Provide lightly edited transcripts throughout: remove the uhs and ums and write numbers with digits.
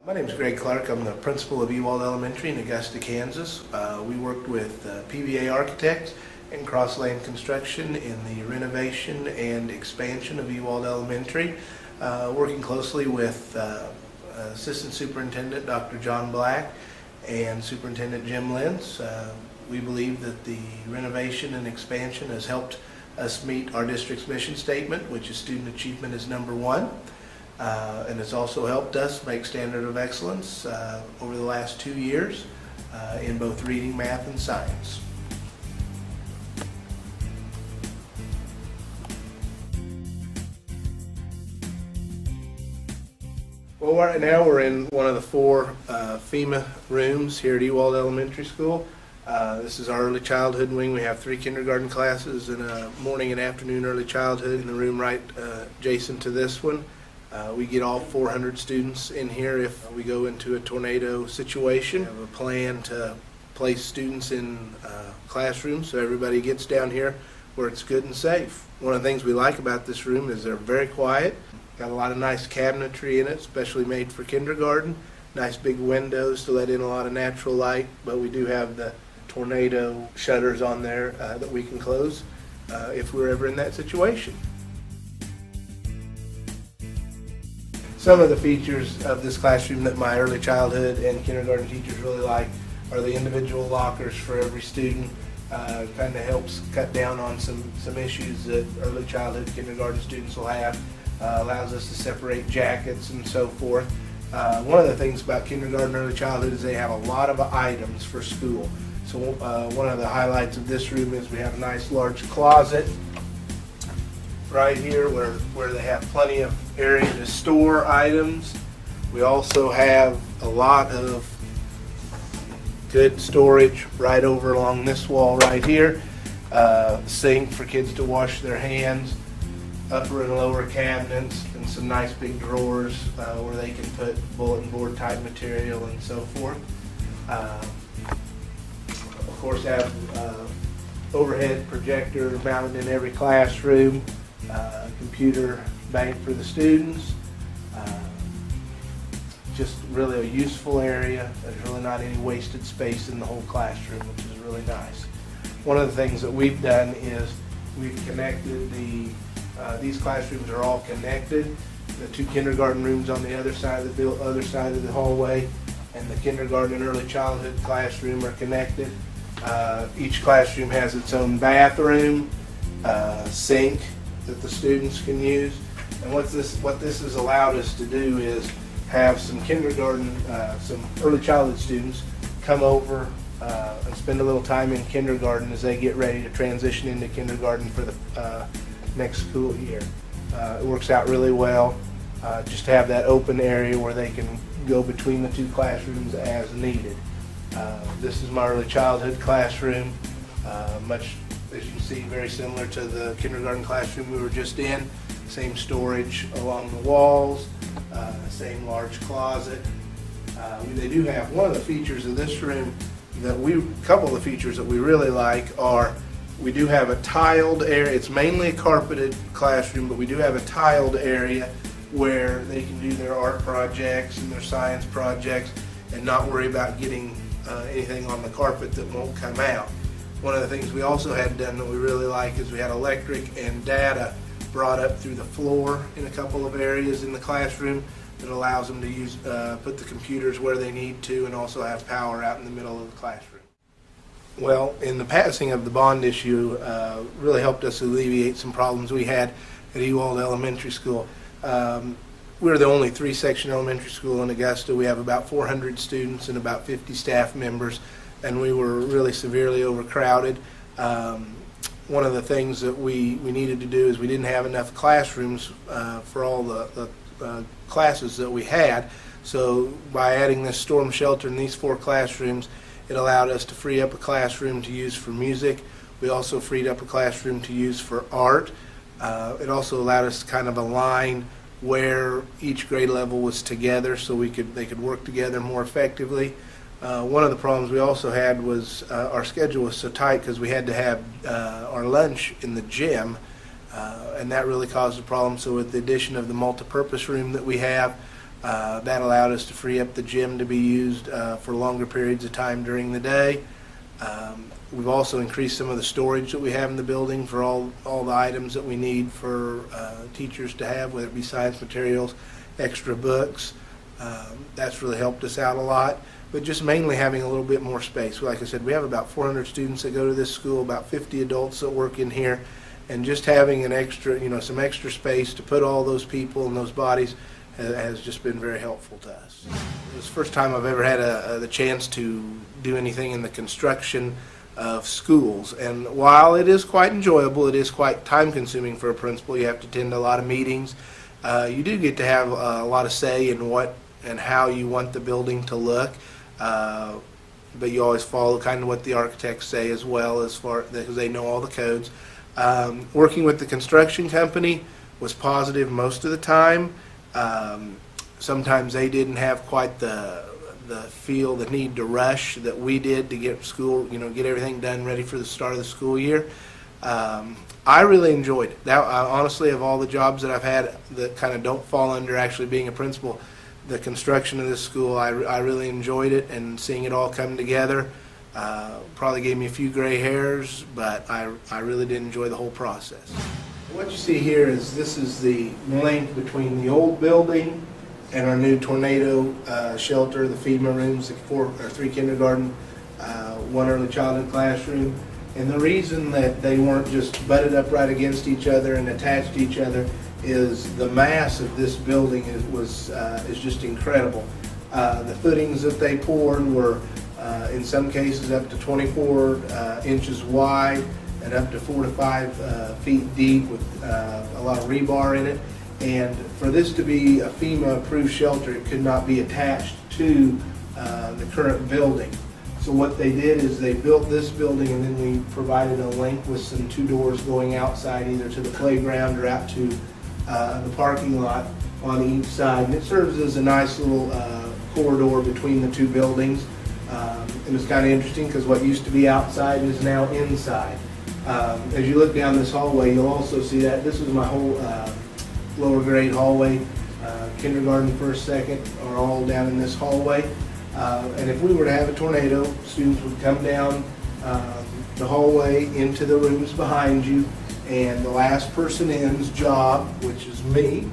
My name is Greg Clark. I'm the principal of Ewalt Elementary in Augusta, Kansas. We worked with PBA Architects and Cross Lane Construction in the renovation and expansion of Ewalt Elementary, working closely with Assistant Superintendent Dr. John Black and Superintendent Jim Lentz. We believe that the renovation and expansion has helped us meet our district's mission statement, which is student achievement is #1. And it's also helped us make standard of excellence over the last 2 years in both reading, math, and science. Well, right now we're in one of the 4 FEMA rooms here at Ewalt Elementary School. This is our early childhood wing. We have 3 kindergarten classes and a morning and afternoon early childhood in the room right adjacent to this one. We get all 400 students in here if we go into a tornado situation. We have a plan to place students in classrooms so everybody gets down here where it's good and safe. One of the things we like about this room is they're very quiet. Got a lot of nice cabinetry in it, especially made for kindergarten. Nice big windows to let in a lot of natural light, but we do have the tornado shutters on there that we can close if we're ever in that situation. Some of the features of this classroom that my early childhood and kindergarten teachers really like are the individual lockers for every student. Kind of helps cut down on some issues that early childhood kindergarten students will have. Allows us to separate jackets and so forth. One of the things about kindergarten early childhood is they have a lot of items for school. So one of the highlights of this room is we have a nice large closet right here where they have plenty of area to store items. We also have a lot of good storage right over along this wall right here. Sink for kids to wash their hands, upper and lower cabinets, and some nice big drawers where they can put bulletin board type material and so forth. Of course, have overhead projector mounted in every classroom. Computer bank for the students. Just really a useful area. There's really not any wasted space in the whole classroom, which is really nice. One of the things that we've done is we've connected these classrooms are all connected. The 2 kindergarten rooms on the other side of the hallway and the kindergarten and early childhood classroom are connected. Each classroom has its own bathroom, sink that the students can use. And what this has allowed us to do is have some early childhood students come over and spend a little time in kindergarten as they get ready to transition into kindergarten for the next school year. It works out really well just to have that open area where they can go between the 2 classrooms as needed. This is my early childhood classroom, much as you can see, very similar to the kindergarten classroom we were just in. Same storage along the walls, same large closet. They do have one of the features of this room couple of the features that we really like are we do have a tiled area. It's mainly a carpeted classroom, but we do have a tiled area where they can do their art projects and their science projects and not worry about getting anything on the carpet that won't come out. One of the things we also had done that we really like is we had electric and data brought up through the floor in a couple of areas in the classroom that allows them to use put the computers where they need to and also have power out in the middle of the classroom. Well, in the passing of the bond issue really helped us alleviate some problems we had at Ewalt Elementary School. We're the only 3-section elementary school in Augusta. We have about 400 students and about 50 staff members, and we were really severely overcrowded. One of the things that we needed to do is we didn't have enough classrooms for all the classes that we had. So by adding this storm shelter in these 4 classrooms, it allowed us to free up a classroom to use for music. We also freed up a classroom to use for art. It also allowed us to kind of align where each grade level was together so they could work together more effectively. One of the problems we also had was our schedule was so tight because we had to have our lunch in the gym, and that really caused a problem. So with the addition of the multipurpose room that we have, That allowed us to free up the gym to be used for longer periods of time during the day. We've also increased some of the storage that we have in the building for all the items that we need for teachers to have, whether it be science materials, extra books. That's really helped us out a lot, but just mainly having a little bit more space. Like I said, we have about 400 students that go to this school, about 50 adults that work in here, and just having an extra, some extra space to put all those people and those bodies has just been very helpful to us. It was the first time I've ever had the chance to do anything in the construction of schools, and while it is quite enjoyable, it is quite time-consuming for a principal. You have to attend a lot of meetings. You do get to have a lot of say in what and how you want the building to look, but you always follow kind of what the architects say as well, as far because they know all the codes. Working with the construction company was positive most of the time. Sometimes they didn't have quite the need to rush that we did to get school, get everything done ready for the start of the school year. I really enjoyed it. Now, honestly, of all the jobs that I've had that kind of don't fall under actually being a principal, the construction of this school, I really enjoyed it, and seeing it all come together probably gave me a few gray hairs, but I really did enjoy the whole process. What you see here is this is the link between the old building and our new tornado shelter, the FEMA rooms, the 3 kindergarten, 1 early childhood classroom. And the reason that they weren't just butted up right against each other and attached to each other is the mass of this building is just incredible. The footings that they poured were in some cases up to 24 inches wide and up to 4 to 5 feet deep with a lot of rebar in it. And for this to be a FEMA approved shelter, it could not be attached to the current building. So what they did is they built this building, and then we provided a link with some 2 doors going outside, either to the playground or out to the parking lot on each side. And it serves as a nice little corridor between the 2 buildings. It was kind of interesting because what used to be outside is now inside. As you look down this hallway, you'll also see that this is my whole lower grade hallway. Kindergarten, 1st, 2nd are all down in this hallway. And if we were to have a tornado, students would come down the hallway into the rooms behind you, and the last person in's job, which is me,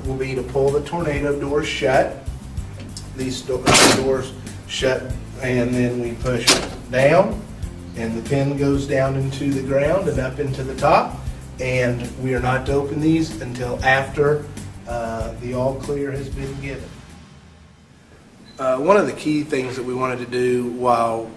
will be to pull the tornado doors shut. These doors shut, and then we push down, and the pin goes down into the ground and up into the top, and we are not to open these until after the all clear has been given. One of the key things that we wanted to do while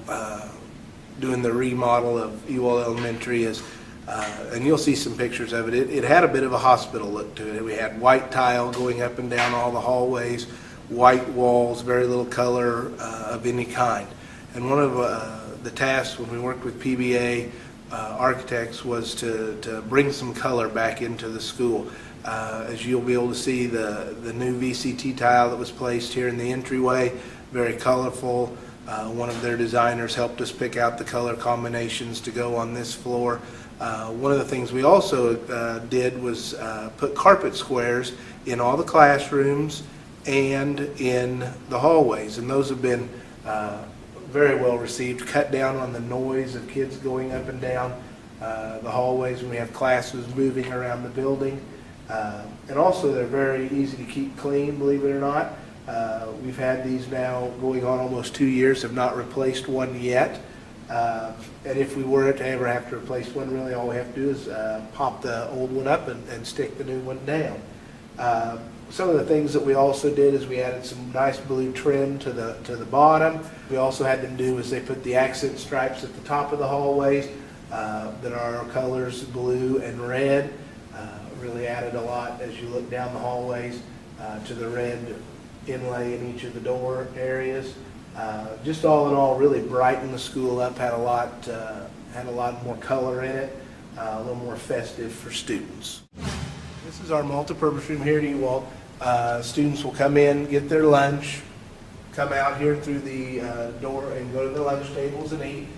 doing the remodel of Ewalt Elementary is, and you'll see some pictures of it, it had a bit of a hospital look to it. We had white tile going up and down all the hallways, white walls, very little color of any kind. And one of the tasks when we worked with PBA architects was to bring some color back into the school. As you'll be able to see, the new VCT tile that was placed here in the entryway, very colorful. One of their designers helped us pick out the color combinations to go on this floor. One of the things we also did was put carpet squares in all the classrooms and in the hallways, and those have been very well received. Cut down on the noise of kids going up and down the hallways when we have classes moving around the building. And also they're very easy to keep clean, believe it or not. We've had these now going on almost 2 years, have not replaced one yet. And if we were to ever have to replace one, really all we have to do is pop the old one up and stick the new one down. Some of the things that we also did is we added some nice blue trim to the bottom. We also had them do is they put the accent stripes at the top of the hallways that are our colors, blue and red. Really added a lot as you look down the hallways to the red inlay in each of the door areas. Just all in all, really brightened the school up. Had a lot more color in it, a little more festive for students. This is our multipurpose room here at Ewalt. Students will come in, get their lunch, come out here through the door and go to the lunch tables and eat.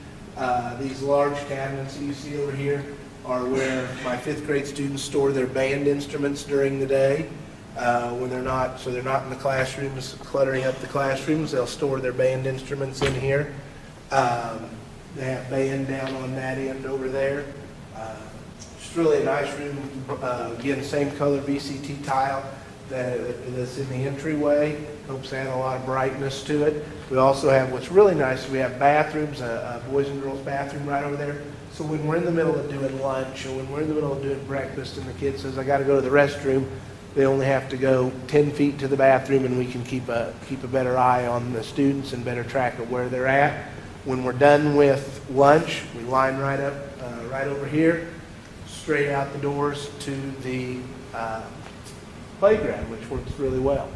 These large cabinets that you see over here are where my 5th grade students store their band instruments during the day. when they're not, so they're not in the classrooms cluttering up the classrooms. They'll store their band instruments in here. They have band down on that end over there. It's really a nice room. Again, same color VCT tile that's in the entryway. Helps add a lot of brightness to it. We also have, what's really nice, we have bathrooms, a boys and girls bathroom right over there. So when we're in the middle of doing lunch or when we're in the middle of doing breakfast and the kid says, I got to go to the restroom, they only have to go 10 feet to the bathroom, and we can keep a better eye on the students and better track of where they're at. When we're done with lunch, we line right up, right over here, straight out the doors to the playground, which works really well.